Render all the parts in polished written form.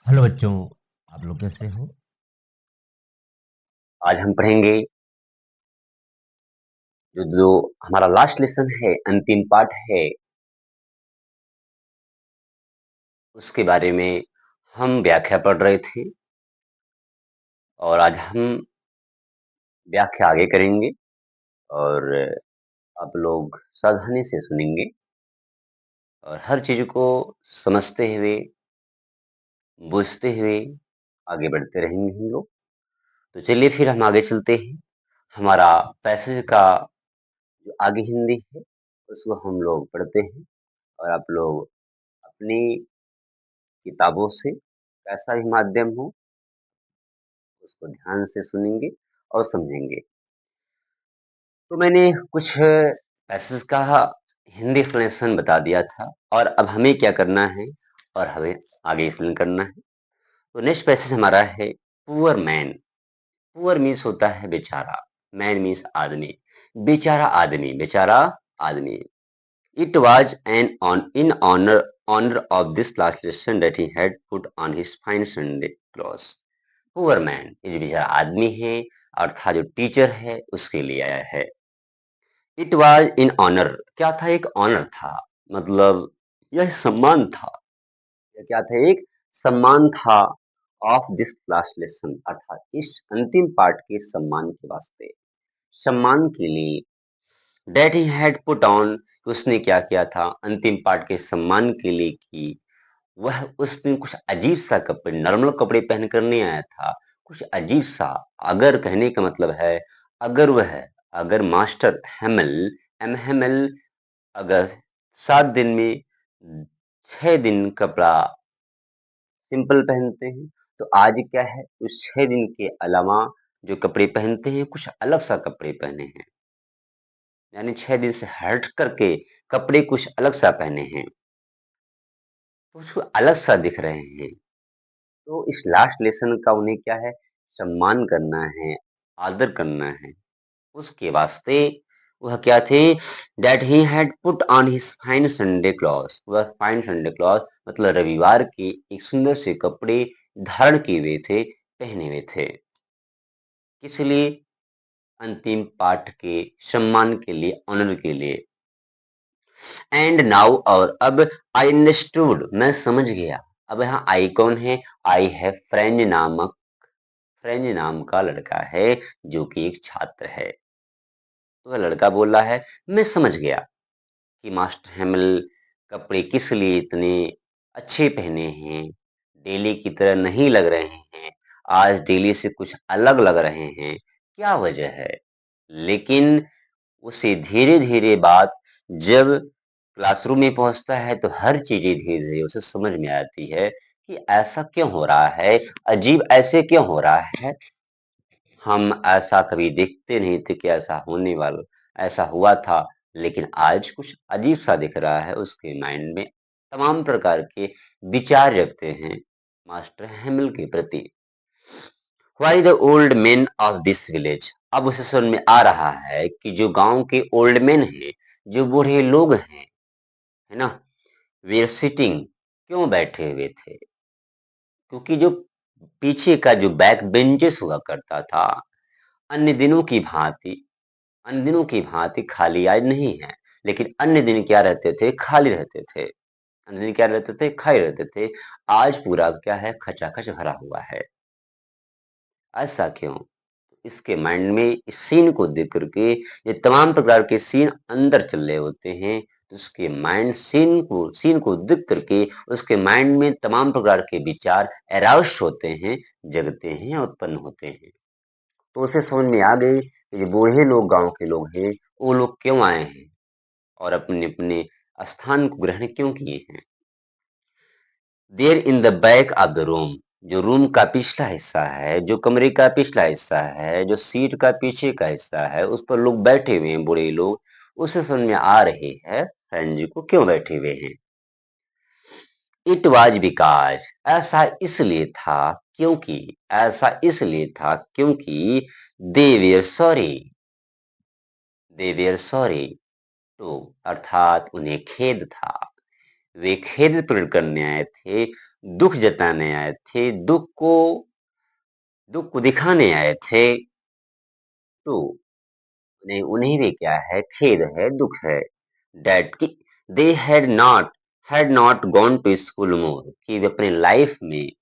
Hello बच्चों, आप लोग कैसे हो? आज हम पढ़ेंगे जो हमारा लास्ट लेसन है, अंतिम पार्ट है, उसके बारे में हम व्याख्या पढ़ रहे थे और आज हम व्याख्या आगे करेंगे और आप लोग सावधानी से सुनेंगे और हर चीज को समझते हुए, बूझते हुए आगे बढ़ते रहेंगे हम लोग। तो चलिए फिर हम आगे चलते हैं। हमारा पैसेज का जो आगे हिंदी है उसको हम लोग पढ़ते हैं और आप लोग अपनी किताबों से कैसा भी माध्यम हो उसको ध्यान से सुनेंगे और समझेंगे। तो मैंने कुछ पैसेज का हिंदी एक्सप्लेनेशन बता दिया था और अब हमें क्या करना है और हमें आगे एक्सप्लेन करना है। तो नेक्स्ट पैसेज हमारा है पुअर मैन। पुअर मीन्स होता है बेचारा, मैन मीन्स आदमी, बेचारा आदमी, बेचारा आदमी। It was an on in honor of this last lesson that he had put on his fine Sunday clothes. Poor man, ये जो बेचारा आदमी है अर्थात जो टीचर है उसके लिए आया है। इट वाज इन ऑनर, क्या था? एक ऑनर था, मतलब यह सम्मान था। यह क्या था? एक सम्मान था। ऑफ दिस लास्ट लेसन, अर्थात इस अंतिम पाठ के सम्मान के वास्ते, सम्मान के लिए। That he had put on, उसने क्या किया था अंतिम पाठ के सम्मान के लिए कि वह उस दिन कुछ अजीब सा कपड़े, नॉर्मल कपड़े पहनकर नहीं आया था, कुछ अजीब सा। अगर कहने का मतलब है, अगर वह, अगर मास्टर हेमल, एम हेमल, अगर 7 दिन में 6 दिन कपड़ा सिंपल पहनते हैं, तो आज क्या है, उस 6 दिन के अलावा जो कपड़े पहनते हैं कुछ अलग सा कपड़े पहने हैं, यानी 6 दिन से हट करके कपड़े कुछ अलग सा पहने हैं, तो उसको अलग सा दिख रहे हैं। तो इस लास्ट लेसन का उन्हें क्या है, सम्मान करना है, आदर करना है। उसके वास्ते वह क्या थे, that he had put on his fine Sunday cloth, वह फाइन संडे क्लॉथ मतलब रविवार के एक सुंदर से कपड़े धारण किए हुए थे, पहने हुए थे। किस लिए? अंतिम पाठ के सम्मान के लिए, ऑनर के लिए। एंड नाउ, और अब, आई अंडरस्टूड, मैं समझ गया। अब यहाँ आई कौन है? आई है फ्रेंड नामक, फ्रेंड नाम का लड़का है जो कि एक छात्र है। तो वह लड़का बोल रहा है, मैं समझ गया कि मास्टर हैमल कपड़े किस लिए इतने अच्छे पहने हैं, डेली की तरह नहीं लग रहे हैं, आज डेली से कुछ अलग लग रहे हैं, क्या वजह है? लेकिन उसे धीरे धीरे बात, जब क्लासरूम में पहुंचता है तो हर चीजें धीरे धीरे उसे समझ में आती है कि ऐसा क्यों हो रहा है, अजीब ऐसे क्यों हो रहा है। हम ऐसा कभी देखते नहीं थे कि ऐसा होने वाला, ऐसा हुआ था, लेकिन आज कुछ अजीब सा दिख रहा है। उसके माइंड में तमाम प्रकार के विचार रखते हैं मास्टर हेमिल के प्रति। Why the old main of this village, अब उसे समझ में आ रहा है कि जो गांव के ओल्ड मेन हैं, जो बूढ़े लोग हैं, है ना, वे सिटिंग, क्यों बैठे हुए थे? क्योंकि जो पीछे का जो बैक बेंचेस हुआ करता था, अन्य दिनों की भांति, अन्य दिनों की भांति खाली आज नहीं है, लेकिन अन्य दिन क्या रहते थे, खाली रहते थे। अन्य दिन क्या रहते थे, खाली रहते थे। आज पूरा क्या है, खचाखच भरा हुआ है। ऐसा क्यों? इसके माइंड में इस सीन को देख करके, ये तमाम प्रकार के सीन अंदर चल रहे होते हैं, तो उसके माइंड सीन को देख करके उसके माइंड में तमाम प्रकार के विचार अराउज होते हैं, जगते हैं, उत्पन्न होते हैं। तो उसे समझ में आ गई कि जो बूढ़े लोग गांव के लोग हैं, वो लोग क्यों आए हैं और अपने अपने स्थान को ग्रहण क्यों किए हैं। There in the back of the room, जो रूम का पिछला हिस्सा है, जो कमरे का पिछला हिस्सा है, जो सीट का पीछे का हिस्सा है, उस पर लोग बैठे हुए हैं, बूढ़े लोग। उसे समझ में आ रही है फैन जी को क्यों बैठे हुए हैं। इट वाज बिकॉज, ऐसा इसलिए था क्योंकि, ऐसा इसलिए था क्योंकि they were sorry, they were sorry too, अर्थात उन्हें खेद था, वे खेद प्रकट करने आए थे, दुःख जताने आए थे, दुःख को दिखाने आए थे। तो उन्हें भी क्या है, खेद है, दुःख है। दैट कि they had not gone to school more, कि वे अपने लाइफ में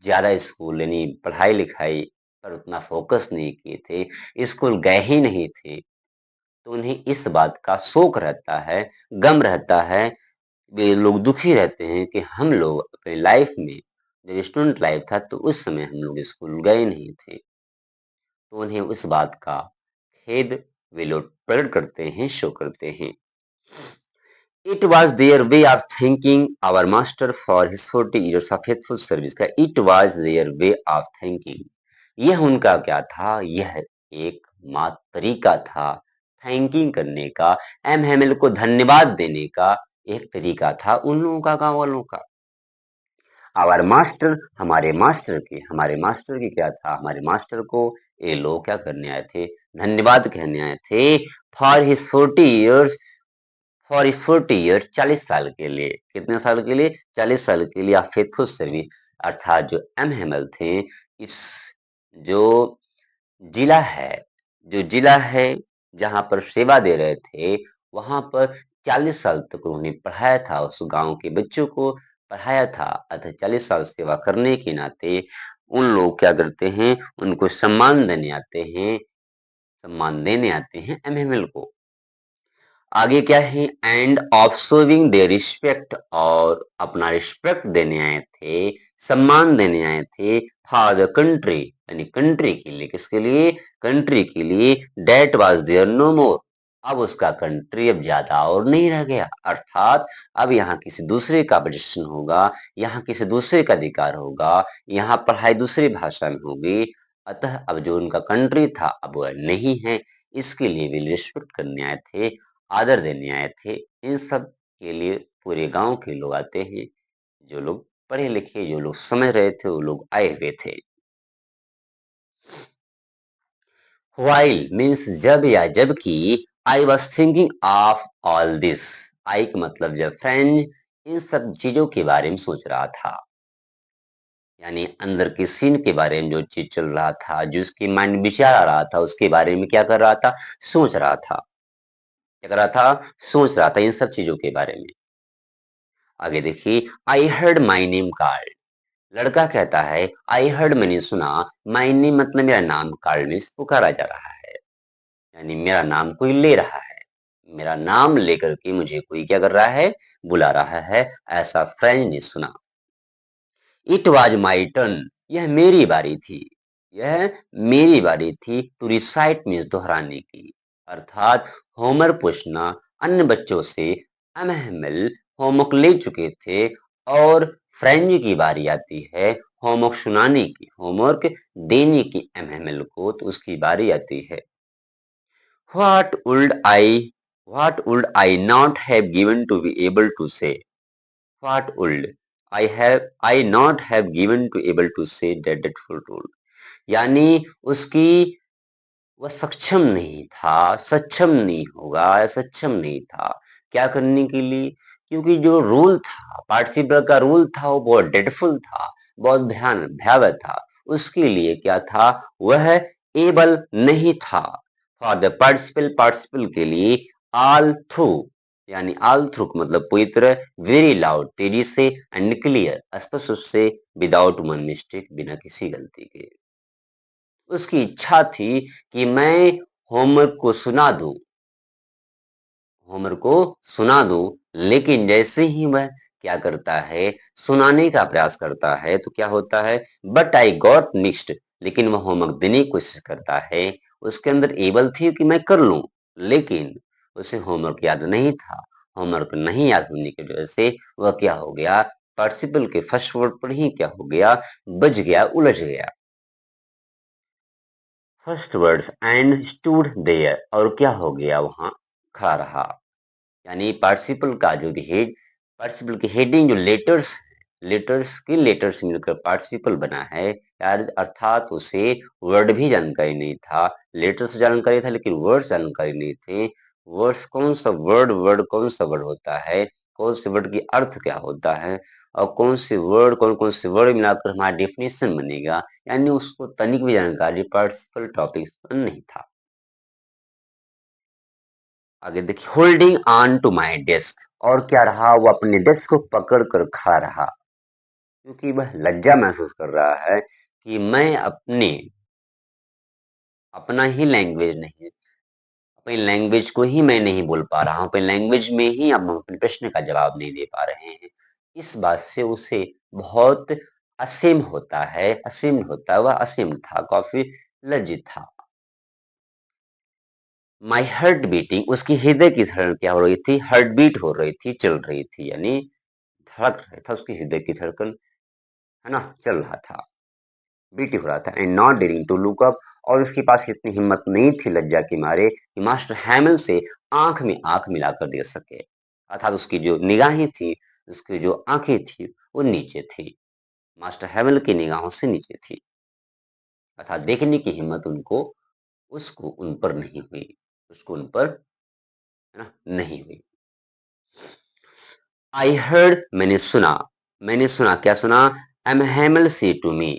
ज़्यादा स्कूल यानी पढ़ाई-लिखाई पर उतना फ़ोकस नहीं किए थे, स्कूल गए ही नहीं थे। तो उन्हें इस बात का शोक रहता है, गम रहता है, वे लोग दुखी रहते हैं कि हम लोग अपनी लाइफ में जब स्टूडेंट लाइफ था तो उस समय हम लोग स्कूल गए नहीं थे। तो उन्हें उस बात का खेद वे लोग प्रकट करते हैं, शो करते हैं। It was their way of thanking our master for his 40 years of faithful service का it was their way of thanking। यह उनका क्या था? यह एक मात्र तरीका था थैंकिंग करने का, एम हेमिल को धन्यवाद देने का एक तरीका था उन लोगों का, गांव वालों का। आवर मास्टर, हमारे मास्टर की क्या था? हमारे मास्टर को ये लोग क्या करने आए थे? धन्यवाद कहने आए थे। फॉर हिज 40 years, फॉर इस 40 ईयर 40 साल के लिए, कितने साल के लिए? 40 साल के लिए आप फेथफुल सर्विस, अर्थात जो एम हेमल थे, इस जो जिला है जिला है जहां पर सेवा दे रहे थे, वहां पर 40 साल तक उन्होंने पढ़ाया था, उस गांव के बच्चों को पढ़ाया था। अतः 40 साल सेवा करने के नाते उन लोग क्या करते हैं, उनको सम्मान देने आते हैं एमएमएल को। आगे क्या है? And of showing their respect, और अपना रिस्पेक्ट देने आए थे, सम्मान देने आए थे फॉर द कंट्री, यानी कंट्री के लिए। किसके लिए? कंट्री के लिए। डेट वाज देयर नो मोर, अब उसका कंट्री अब ज्यादा और नहीं रह गया, अर्थात अब यहाँ किसी दूसरे का पोजीशन होगा, यहाँ किसी दूसरे का अधिकार होगा, यहाँ पढ़ाई दूसरी भाषा में होगी। अतः अब जो उनका कंट्री था अब वह नहीं है, इसके लिए वे रिस्पेक्ट करने आए थे, आदर देने आए थे। इन सब के लिए पूरे गांव के लोग आते हैं, जो लोग पढ़े लिखे, जो लोग समझ रहे थे, वो लोग आए हुए थे। व्हाइल मीन्स जब या जबकि, I was thinking of all this, I का मतलब जब, फ्रेंड इन सब चीजों के बारे में सोच रहा था, यानी अंदर के सीन के बारे में जो चीज चल रहा था, जो उसके माइंड में विचार आ रहा था, उसके बारे में क्या कर रहा था? सोच रहा था। क्या कर रहा था? सोच रहा था इन सब चीजों के बारे में। आगे देखिए, I heard my name called, लड़का कहता है आई हर्ड, मैंने सुना, माई नेम मतलब मेरा नाम, कॉल्ड मीन्स पुकारा जा रहा है, यानी मेरा नाम कोई ले रहा है, मेरा नाम लेकर के मुझे कोई क्या कर रहा है? बुला रहा है, ऐसा फ्रेंड ने सुना। इट वॉज माई टर्न, यह मेरी बारी थी, यह मेरी बारी थी, टू रिसाइट मीन्स दोहराने की, अर्थात होमवर्क पूछना अन्य बच्चों से। अमहमिल होमवर्क ले चुके थे और फ्रेंड की बारी आती है होमवर्क सुनाने की, होमवर्क देने की अमहमिल को, तो उसकी बारी आती है। What would I not have given to be able to say? What would I not have given to able to say that dreadful truth? यानी उसकी वह सक्षम नहीं होगा, सक्षम नहीं था क्या करने के लिए? क्योंकि जो रूल था, पार्टिसिपल का रूल था, वो बहुत ड्रेडफुल था, बहुत भयावह था। उसके लिए क्या था? वह एबल नहीं था। फॉर द पार्टिसिपल के लिए ऑल थ्रू, यानी ऑल थ्रू का मतलब पूरी तरह, वेरी लाउड तेजी से, एंड क्लियर स्पष्ट रूप से, विदाउट वन मिस्टेक बिना किसी गलती के। उसकी इच्छा थी कि मैं होमवर्क को सुना दूं, होमर को सुना दूं, लेकिन जैसे ही वह क्या करता है, सुनाने का प्रयास करता है, तो क्या होता है? बट आई गॉट मिक्स्ड, लेकिन वह होमवर्क देने की कोशिश करता है, उसके अंदर एबल थी कि मैं कर लूं, लेकिन उसे होमवर्क याद नहीं था। होमवर्क नहीं याद होने की वजह से वह क्या हो गया? पार्टिसिपल के फर्स्ट वर्ड पर ही क्या हो गया? बज गया, उलझ गया। First words and stood there, और क्या हो गया? वहां खड़ा रहा। यानी पार्टिसिपल का जो हेड, पार्टिसिपल की हेडिंग जो लेटर्स मिलकर पार्टिसिपल बना है यार, अर्थात उसे वर्ड भी जानकारी नहीं था, लेटर्स जानकारी था लेकिन वर्ड्स जानकारी नहीं थे। वर्ड कौन सा वर्ड होता है? कौन से वर्ड की अर्थ क्या होता है और कौन-कौन से वर्ड मिलाकर हमारा डेफिनेशन बनेगा, यानी उसको तनिक भी जानकारी पार्टिसिपल टॉपिक्स पर नहीं था। आगे देखिए, holding on to my desk, और क्या रहा, वो अपने डेस्क को पकड़ कर खड़ा रहा, क्योंकि वह लज्जा महसूस कर रहा है कि मैं अपना ही लैंग्वेज नहीं, अपनी लैंग्वेज को ही मैं नहीं बोल पा रहा हूँ, अपनी लैंग्वेज में ही हम अपने प्रश्न का जवाब नहीं दे पा रहे हैं। इस बात से उसे बहुत असेम्ड होता है, वह असेम्ड था, काफ़ी लज्जित था। माई हार्ट बीटिंग, उसकी हृदय की धड़कन क्या हो रही थी, हार्ट बीट हो रही थी, चल रही थी, यानी धड़क रहा था उसकी हृदय की धड़कन, है ना, चल रहा था, बीट हो रहा था। And not daring to look up, और उसके पास इतनी हिम्मत नहीं थी लज्जा के मारे कि मास्टर हैमल से आंख में आंख मिलाकर देख सके, अर्थात उसकी जो निगाहें थी, उसकी जो आंखें थी, वो नीचे थी, मास्टर हैमल की निगाहों से नीचे थी, अर्थात देखने की हिम्मत उसको उन पर नहीं हुई, उसको उन पर, है ना, नहीं हुई। आई हर्ड, मैंने सुना, क्या सुना, एम हैमल से टू मी,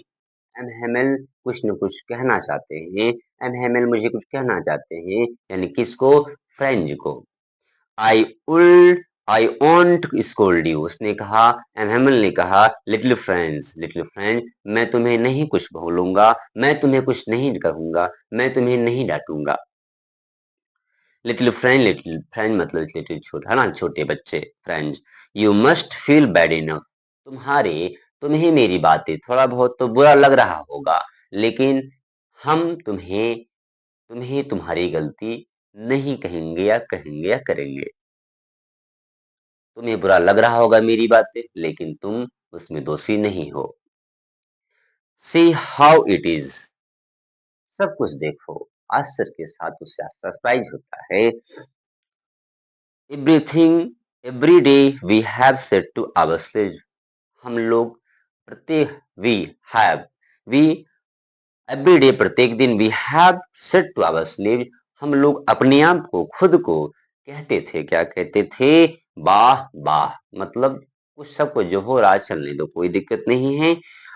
एम हैमल कुछ न कुछ कहना चाहते हैं, एम हैमल मुझे कुछ कहना चाहते हैं, यानी किसको, फ्रेंज को। आई उल्ड आई वॉन्ट स्कोल्ड यू, उसने कहा, एम हैमल ने कहा, लिटिल फ्रेंड, मैं तुम्हें नहीं कुछ बोलूंगा, मैं तुम्हें कुछ नहीं कहूंगा, मैं तुम्हें नहीं डांटूंगा। लिटिल फ्रेंड मतलब लिटिल छोटा, है ना, छोटे बच्चे, friends. You must feel bad enough, तुम्हें मेरी बातें थोड़ा बहुत तो बुरा लग रहा होगा, लेकिन हम तुम्हें तुम्हारी गलती नहीं कहेंगे या करेंगे। तुम्हें बुरा लग रहा होगा मेरी बातें, लेकिन तुम उसमें दोषी नहीं हो। सी हाउ इट इज, सब कुछ देखो, आश्चर्य के साथ उससे सरप्राइज होता है। Everything every day we have said to ourselves, हम लोग प्रत्येक हैव वी एवरी डे प्रत्येक दिन we have said to ourselves, हम लोग अपने आप को खुद को कहते थे, क्या कहते थे, वाह वाह, मतलब कुछ सबको जो हो रहा है चलने दो, कोई दिक्कत नहीं है।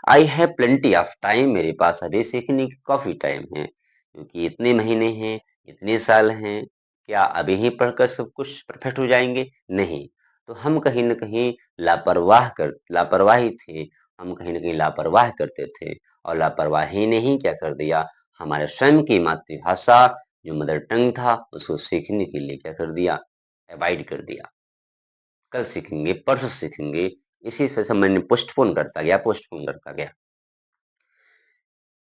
I have plenty of time, मेरे पास अभी सीखने की काफी टाइम है, क्योंकि इतने महीने हैं, इतने साल हैं, क्या अभी ही पढ़कर सब कुछ परफेक्ट हो जाएंगे, नहीं। तो हम कहीं न कहीं लापरवाही थे, हम कहीं न कहीं लापरवाह करते थे, और लापरवाही ने ही क्या कर दिया, हमारे स्वयं की मातृभाषा जो मदर टंग था, उसको सीखने के लिए क्या कर दिया, अवॉइड कर दिया। कल सीखेंगे, परसों सीखेंगे, इसी वजह से मैंने पोस्टपोन करता गया।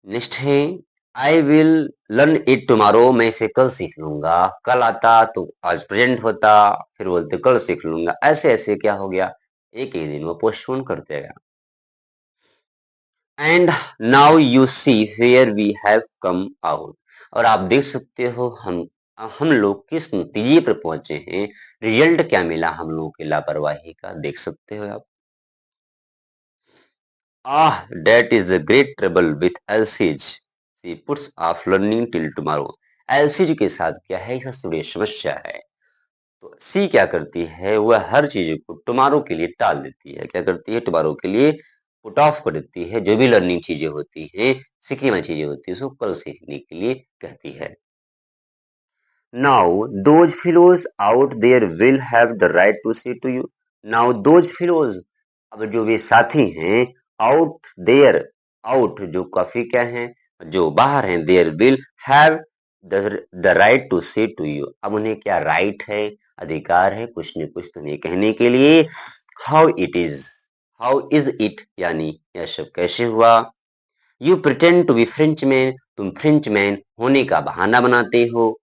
नेक्स्ट है, I will learn it tomorrow, मैं इसे कल सीख लूंगा, कल आता तो आज प्रेजेंट होता, फिर बोलते कल सीख लूंगा, ऐसे ऐसे क्या हो गया, एक ही दिन वो पोस्टपोन करते गया। And now you see where we have come out, और आप देख सकते हो हम लोग किस नतीजे पर पहुंचे हैं, रिजल्ट क्या मिला हम लोगों की लापरवाही का, देख सकते हो आप। That is the great trouble with LCs, she puts of learning till tomorrow, LCs के साथ क्या है, सबसे बड़ी समस्या है। तो सी क्या करती है, वह हर चीज को टुमारो के लिए टाल देती है, क्या करती है, टुमारो के लिए पुट ऑफ कर देती है, जो भी लर्निंग चीजें होती हैं, सीखने वाली चीजें होती है, उसको कल सीखने के लिए कहती है। Now those fellows out there will have the right to say to you, now those fellows, अब जो वे साथी हैं, आउट देयर, आउट जो काफी क्या है, जो बाहर हैं, there will have the right to say to you, अब उन्हें क्या राइट है, अधिकार है, कुछ न कुछ तुम्हें कहने के लिए। How it is, how is it, यानी यह सब कैसे हुआ। You pretend to be French man, तुम फ्रेंच मैन होने का बहाना बनाते हो,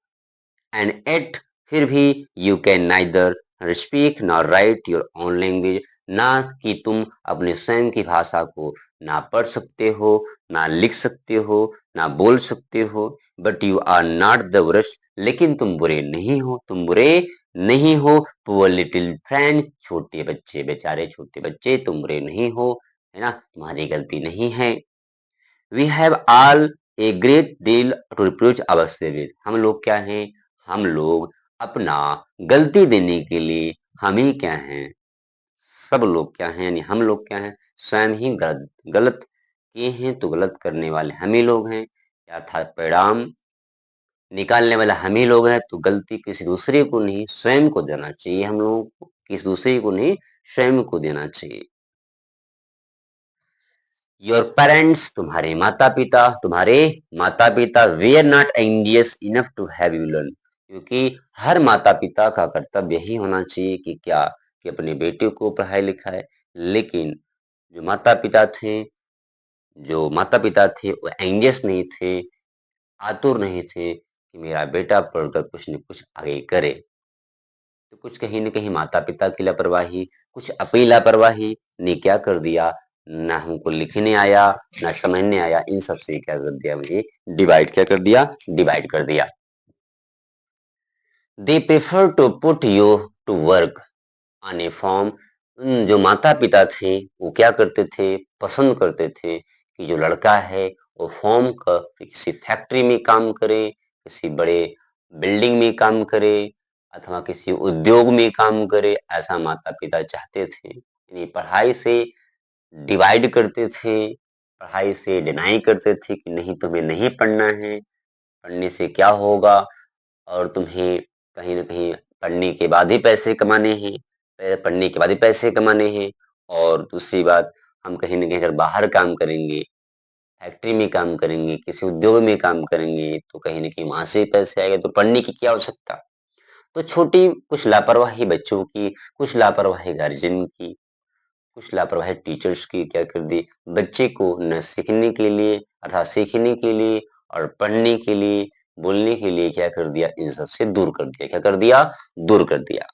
एंड एट, फिर भी, you can neither speak nor write your own language, ना कि तुम अपने स्वयं की भाषा को ना पढ़ सकते हो, ना लिख सकते हो, ना बोल सकते हो, but you are not the worst, लेकिन तुम बुरे नहीं हो, पुअर लिटिल फ्रेंड, छोटे बच्चे, बेचारे छोटे बच्चे, तुम बुरे नहीं हो, है ना, तुम्हारी गलती नहीं है। We have all a great deal to reproach ourselves, हम लोग क्या हैं, हम लोग अपना गलती देने के लिए हम ही क्या हैं, सब लोग क्या हैं, यानी हम लोग क्या हैं, स्वयं ही गलत गलत किए हैं तो गलत करने वाले हम ही लोग हैं, अर्थात परिणाम निकालने वाला हम ही लोग हैं। तो गलती किसी दूसरे को नहीं, स्वयं को देना चाहिए। हम लोगों को किसी दूसरे को नहीं, स्वयं को देना चाहिए। योर पेरेंट्स, तुम्हारे माता पिता were not anxious enough to have you learn, क्योंकि हर माता पिता का कर्तव्य यही होना चाहिए कि क्या, कि अपने बेटे को पढ़ाई लिखाए। लेकिन जो माता पिता थे माता पिता थे वो एंग्जियस नहीं थे, आतुर नहीं थे कि मेरा बेटा पढ़कर कुछ न कुछ आगे करे। तो कुछ कहीं न कहीं माता-पिता की लापरवाही, कुछ अपनी लापरवाही ने क्या कर दिया, ना हमको लिखने आया, ना समझने आया, इन सब से क्या कर दिया, मुझे डिवाइड कर दिया। They prefer to put you to work on a farm. जो माता-पिता थे, वो क्या करते थे, पसंद करते थे कि जो लड़का है, वो फॉर्म का किसी फैक्ट्री में काम करे, किसी बड़े बिल्डिंग में काम करे अथवा किसी उद्योग में काम करे, ऐसा माता-पिता चाहते थे। यानी पढ़ाई से डिवाइड करते थे, पढ़ाई से डिनाई करते थे कि नहीं तुम्हें नहीं पढ़ना है, पढ़ने से क्या होगा और तुम्हें कहीं न कहीं पढ़ने के बाद ही पैसे कमाने हैं, पढ़ने के बाद ही पैसे कमाने हैं। और दूसरी बात, हम कहीं न कहीं अगर बाहर काम करेंगे, फैक्ट्री में काम करेंगे, किसी उद्योग में काम करेंगे, तो कहीं न कहीं वहाँ से भी पैसे आएँगे, तो पढ़ने की क्या आवश्यकता? तो छोटी कुछ लापरवाही बच्चों की, कुछ लापरवाही गार्जियन की, कुछ लापरवाही टीचर्स की क्या कर दी, बच्चे को न सीखने के लिए अर्थात सीखने के लिए और पढ़ने के लिए, बोलने के लिए क्या कर दिया, इन सब से दूर कर दिया। क्या कर दिया? दूर कर दिया।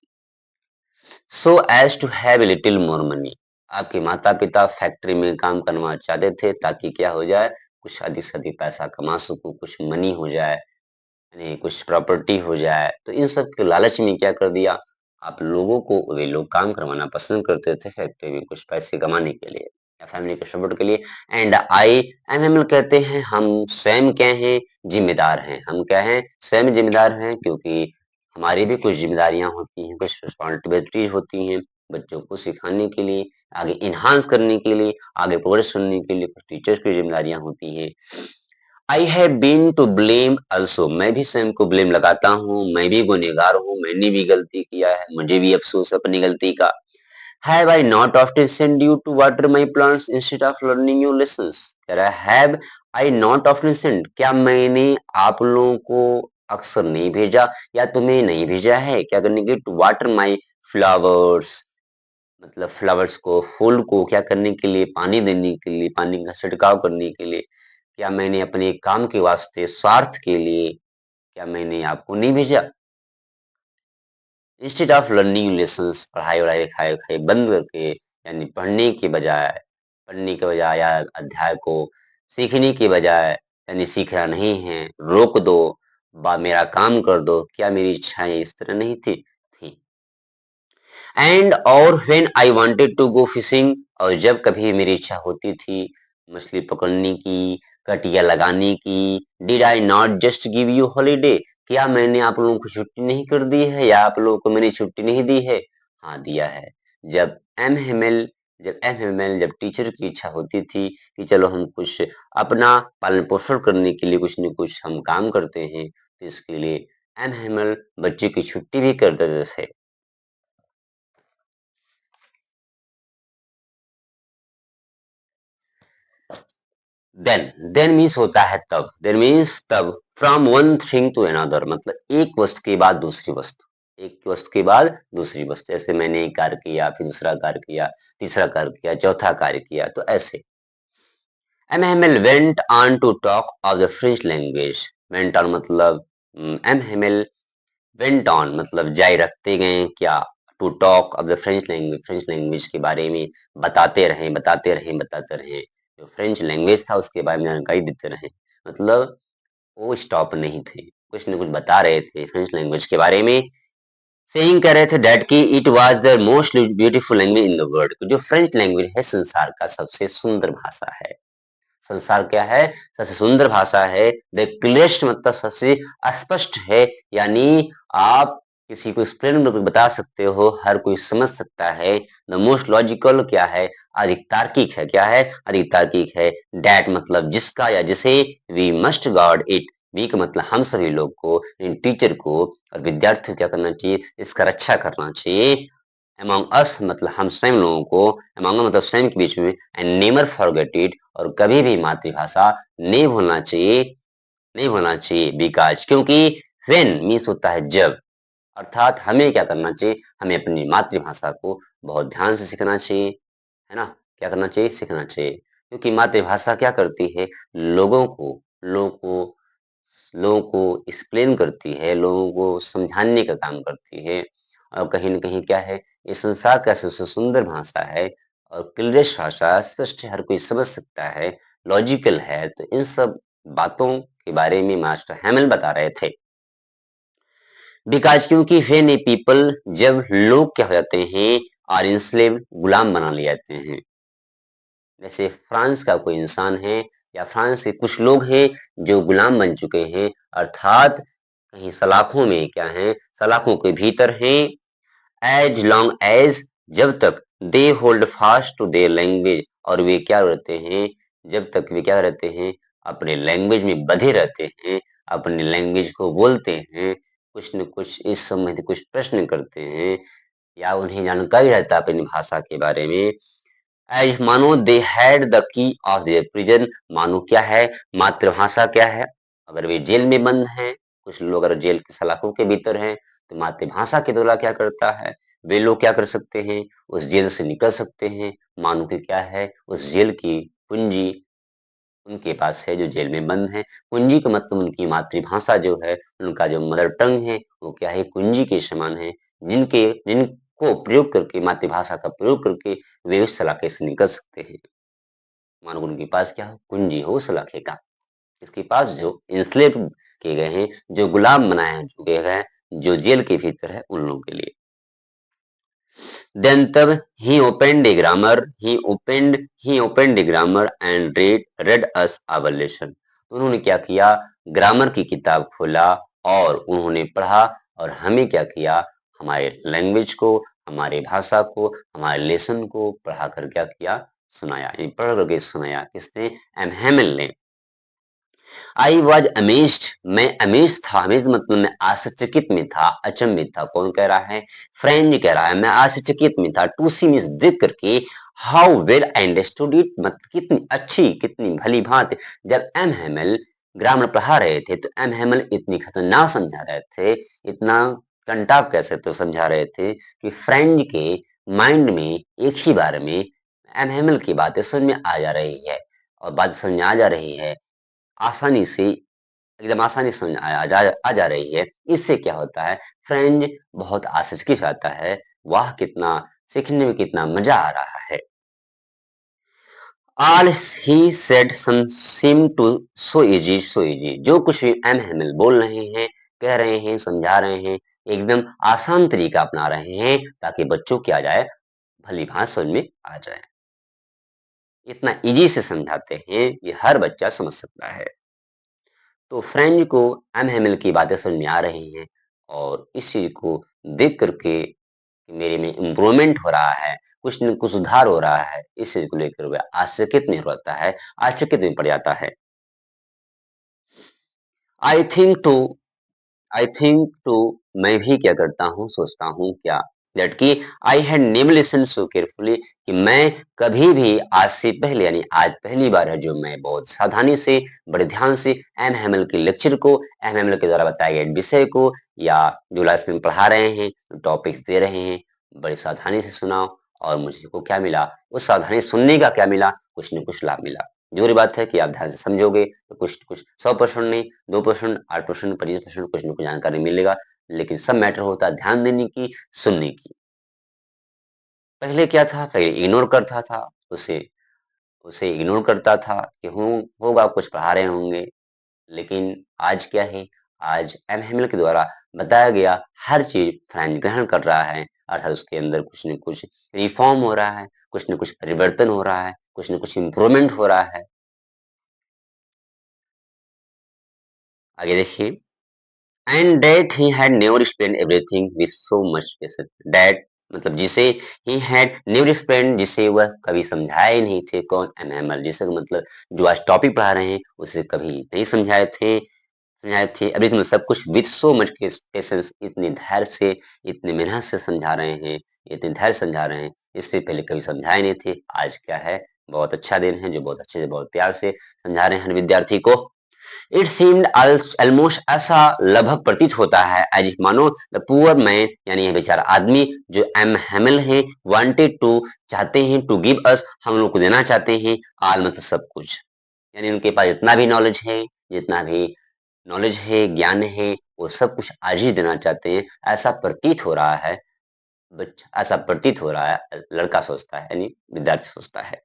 So as to have a little more money, आपके माता-पिता फैक्ट्री में काम करना चाहते थे ताकि क्या हो जाए, कुछ अधिक से अधिक पैसा कमा सकूँ, कुछ मनी हो जाए, यानी कुछ प्रॉपर्टी हो जाए। तो इन सब के लालच में क्या कर दिया, आप लोगों को वे लोग काम करवाना पसंद करते थे फैक्ट्री में कुछ पैसे कमाने के लिए या फैमिली के सपोर्ट के लिए। एंड आई एम कहते हैं हम स्वयं क्या हैं, जिम्मेदार हैं। हम क्या हैं, स्वयं जिम्मेदार हैं, क्योंकि हमारी भी कुछ जिम्मेदारियां होती हैं, कुछ रिस्पॉन्सिबिलिटीज होती हैं बच्चों को सिखाने के लिए, आगे इन्हांस करने के लिए, आगे प्रोग्रेस करने के लिए कुछ टीचर्स की जिम्मेदारियां होती हैं। I have been to blame also, मैं भी स्वयं को ब्लेम लगाता हूँ, मैं भी गुनहगार हूँ, मैंने भी गलती किया है, मुझे भी अफसोस है अपनी गलती का। Have I not often send you to water my plants instead of learning your lessons, कह रहा है have I not often send, क्या मैंने आप लोगों को अक्सर नहीं भेजा या तुम्हें नहीं भेजा है क्या करने के, टू वाटर माई फ्लावर्स, मतलब फ्लावर्स को, फूल को क्या करने के लिए, पानी देने के लिए, पानी का छिड़काव करने के लिए। क्या मैंने अपने काम के वास्ते, स्वार्थ के लिए, क्या मैंने आपको नहीं भेजा? इंस्टेड ऑफ लर्निंग लेसन्स, पढ़ाई-वढ़ाई, लिखाई-विखाई बंद करके, यानी पढ़ने के बजाय या अध्याय को सीखने के बजाय, यानी सीखना नहीं है, रोक दो, मेरा काम कर दो। क्या मेरी इच्छाएँ इस तरह नहीं थी? एंड और when I wanted to go fishing, और जब कभी मेरी इच्छा होती थी मछली पकड़ने की, कटिया लगाने की, did I not just give you holiday, क्या मैंने आप लोगों को छुट्टी नहीं कर दी है या आप लोगों को मैंने छुट्टी नहीं दी है? हाँ, दिया है। जब एमएमएल जब टीचर की इच्छा होती थी कि चलो हम कुछ अपना पालन पोषण करने के लिए कुछ न कुछ हम काम करते हैं, तो इसके लिए एमएमएल बच्चे की छुट्टी भी कर देते थे। देन मीन्स होता है तब, देन मीन्स तब, from one thing to another, मतलब एक वस्तु के बाद दूसरी वस्तु, एक वस्तु के बाद दूसरी वस्तु। जैसे मैंने एक कार्य किया, फिर दूसरा कार्य किया, तीसरा कार्य किया, चौथा कार्य किया, तो ऐसे। MML went on to talk of the French language, went on मतलब एमएमएल वेंट ऑन मतलब जारी रखते गए क्या, to talk of the French language के बारे में बताते रहे, जो फ्रेंच लैंग्वेज था उसके बारे में जानकारी देते रहे, मतलब वो स्टॉप नहीं थे, कुछ न कुछ बता रहे थे फ्रेंच लैंग्वेज के बारे में। सेइंग कह रहे थे डैट की it was the most beautiful language in the world, जो फ्रेंच लैंग्वेज है संसार का सबसे सुंदर भाषा है। संसार क्या है, सबसे सुंदर भाषा है, द क्लियरेस्ट मतलब सबसे स्पष्ट है, यानी आप किसी को एक्सप्लेन करके बता सकते हो, हर कोई समझ सकता है। द मोस्ट लॉजिकल क्या है? अधिक तार्किक है। क्या है? अधिक तार्किक है। दैट मतलब जिसका या जिसे, we must guard it, we का मतलब हम सभी लोग को, इन टीचर को और विद्यार्थी को क्या करना चाहिए? इसका रक्षा करना चाहिए। अमॉन्ग अस मतलब हम स्वयं लोगों को, अमॉन्ग मतलब स्वयं के बीच में, एंड नेवर फॉरगेट इट और कभी भी मातृभाषा नहीं भूलना चाहिए, नहीं भूलना चाहिए। बिकॉज क्योंकि व्हेन मीन्स होता है जब, अर्थात हमें क्या करना चाहिए? हमें अपनी मातृभाषा को बहुत ध्यान से सीखना चाहिए, है ना? क्या करना चाहिए? सीखना चाहिए। क्योंकि मातृभाषा क्या करती है? लोगों को लोगों को एक्सप्लेन करती है, लोगों को समझाने का काम करती है। और कहीं न कहीं क्या है? ये संसार का सबसे सुंदर भाषा है और क्लियरेस्ट भाषा, स्पष्ट है, हर कोई समझ सकता है, लॉजिकल है। तो इन सब बातों के बारे में मास्टर हैमेल बता रहे थे। बिकॉज़ क्योंकि व्हेन ए पीपल जब लोग क्या हो जाते हैं, आर एन्स्लेव्ड गुलाम बना लिए जाते हैं। जैसे फ्रांस का कोई इंसान है या फ्रांस के कुछ लोग हैं जो गुलाम बन चुके हैं, अर्थात कहीं सलाखों में क्या हैं, सलाखों के भीतर हैं। एज लॉन्ग एज जब तक they hold fast to their language और वे क्या रहते हैं, जब तक वे क्या रहते हैं, अपने लैंग्वेज में बधे रहते हैं, अपनी लैंग्वेज को बोलते हैं, कुछ न कुछ इस संबंधित कुछ प्रश्न करते हैं या उन्हें जानकारी रहता है अपनी भाषा के बारे में। एज मानो they had the key of their prison, मानो क्या है? मातृभाषा क्या है? अगर वे जेल में बंद हैं, कुछ लोग अगर जेल की सलाखों के भीतर हैं, तो मातृभाषा के द्वारा क्या करता है? वे लोग क्या कर सकते हैं? उस जेल से निकल सकते हैं। मानो कि क्या है? उस जेल की कुंजी उनके पास है जो जेल में बंद है। कुंजी का मतलब उनकी मातृभाषा जो है, उनका जो मदर टंग है, वो क्या है? कुंजी के समान है, जिनको प्रयोग करके, मातृभाषा का प्रयोग करके वे उस सलाखे से निकल सकते हैं। मानो उनके पास क्या हो? कुंजी हो उस सलाखे का। इसके पास जो इंस्लेव किए गए हैं, जो गुलाम बनाए हैं, जो गए हैं, जो जेल के भीतर है, उन लोगों के लिए। Then तब he opened a grammar, he opened a grammar and read us our lesson. तो उन्होंने क्या किया? ग्रामर की किताब खोला और उन्होंने पढ़ा और हमें क्या किया? हमारे लैंग्वेज को, हमारे भाषा को, हमारे लेसन को पढ़ा कर क्या किया? सुनाया। ये पढ़ करके सुनाया किसने? एम हेमिल ने। आई वॉज अमेज्ड, मैं अमेज था। अमेज मतलब मैं आश्चर्यचकित में था, अचंभित था। कौन कह रहा है? फ्रेंड कह रहा है। मैं आश्चर्यचकित में था टू सी मीन्स देख करके, how well I understood it मतलब कितनी अच्छी, कितनी भली भांति। जब एम हेमल ग्रामर पढ़ा रहे थे तो एम हेमल इतनी खतरनाक समझा रहे थे, इतना कंटाप कह सकते हो समझा रहे थे कि फ्रेंड के माइंड में एक ही बार में एम हेमल की बातें समझ में आ जा रही है और बात समझ में आ जा रही है आसानी से, एकदम आसानी से समझ आ जा रही है। इससे क्या होता है? फ्रेंड बहुत आश्चर्यचकित जाता है, वाह! कितना सीखने में कितना मज़ा आ रहा है। All he said some seem to so easy जो कुछ भी एम हैमिल बोल रहे हैं, कह रहे हैं, समझा रहे हैं, एकदम आसान तरीका अपना रहे हैं ताकि बच्चों की आ जाए, भली-भाँति समझ में आ जाए। इतना ईज़ी से समझाते हैं, ये हर बच्चा समझ सकता है। तो फ्रेंड को एम हैमिल की बातें समझ में आ रही हैं और इस चीज़ को देख कर के मेरे में इम्प्रूवमेंट हो रहा है, कुछ न कुछ सुधार हो रहा है, इस चीज़ को लेकर वह आश्चर्यचकित नहीं रहता है, आश्चर्यचकित नहीं पड़ जाता है। I think too I think too मैं भी क्या करता हूँ, सोचता हूँ क्या? दैट कि I had never listened so carefully कि मैं कभी भी आज से पहले यानी आज पहली बार है जो मैं बहुत सावधानी से, बड़े ध्यान से एम हैमल के लेक्चर को, एम हैमल के द्वारा बताए गए विषय को या जो लेसन में पढ़ा रहे हैं, टॉपिक्स दे रहे हैं, बड़ी सावधानी से सुना और मुझे को क्या मिला? उस सावधानी सुनने का क्या मिला? कुछ न कुछ लाभ मिला। ज़रूरी बात है कि आप ध्यान से समझोगे तो कुछ न कुछ 100% नहीं 2%, 8%, 25% कुछ न कुछ जानकारी मिलेगा। लेकिन सब मैटर होता है ध्यान देने की, सुनने की। पहले क्या था? पहले इग्नोर करता था, उसे उसे इग्नोर करता था कि होगा कुछ पढ़ा रहे होंगे। लेकिन आज क्या है? आज एम हैमिल के द्वारा बताया गया हर चीज़ फ्रेंच ग्रहण कर रहा है, अर्थात उसके अंदर कुछ न कुछ रिफ़ॉर्म हो रहा है, कुछ न कुछ परिवर्तन हो रहा है, कुछ न कुछ इम्प्रूवमेंट हो रहा है। आगे देखिए and that he had never explain everything with so much patience. That मतलब जिसे ही हैड नेवर एक्सप्लेन, जिसे वह कभी समझाए नहीं थे। कौन? एमएमएल, जिसे मतलब जो आज टॉपिक पढ़ा रहे हैं उसे कभी नहीं समझाए थे एवरीथिंग, सब कुछ विथ सो मच पेशेंस, इतनी धैर्य से, इतनी मेहनत से समझा रहे हैं, इतने धैर्य से समझा रहे हैं। इससे पहले कभी समझाए नहीं थे। आज क्या है, बहुत अच्छा दिन है जो बहुत अच्छे से बहुत प्यार से समझा रहे हैं हर विद्यार्थी को। इट सीम्ड ऑलमोस्ट, ऐसा लगभग प्रतीत होता है, एज इफ मानो द पुअर मैन, यानी यह बेचारा आदमी जो एम हैमिल है, वांटेड टू, चाहते हैं, टू गिव अस, हम लोग को देना चाहते हैं, आल मतलब सब कुछ, यानी उनके पास जितना भी नॉलेज है, जितना भी नॉलेज है, ज्ञान है, वो सब कुछ आज ही देना चाहते हैं। ऐसा प्रतीत हो रहा है, ऐसा प्रतीत हो रहा है, लड़का सोचता है, यानी विद्यार्थी सोचता है।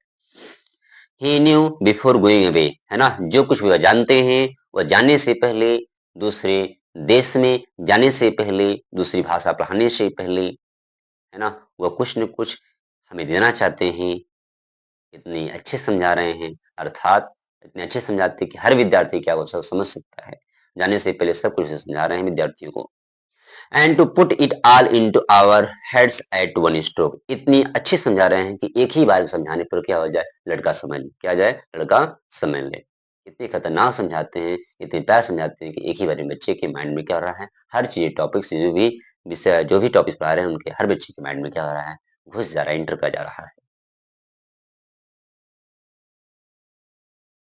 ही न्यू बिफोर गोइंग अवे, है ना, जो कुछ वह जानते हैं, वह जाने से पहले, दूसरे देश में जाने से पहले, दूसरी भाषा पढ़ाने से पहले, है ना, वह कुछ न कुछ हमें देना चाहते हैं। इतने अच्छे समझा रहे हैं, अर्थात इतने अच्छे समझाते हैं कि हर विद्यार्थी क्या वो सब समझ सकता है। जाने से पहले सब कुछ समझा रहे हैं विद्यार्थियों को। And to put it all into our heads at one stroke, इतनी अच्छी समझा रहे हैं कि एक ही बार में समझाने पर क्या हो जाए, लड़का समझ ले, क्या जाए, लड़का समझ ले। इतने खतरनाक समझाते हैं, इतने प्यार समझाते हैं कि एक ही बार में बच्चे के माइंड में क्या हो रहा है, हर चीज टॉपिक से जो भी विषय, जो भी टॉपिक पढ़ा रहे हैं, उनके हर बच्चे के माइंड में क्या हो रहा है, घुस जा रहा है, इंटर कर जा रहा है।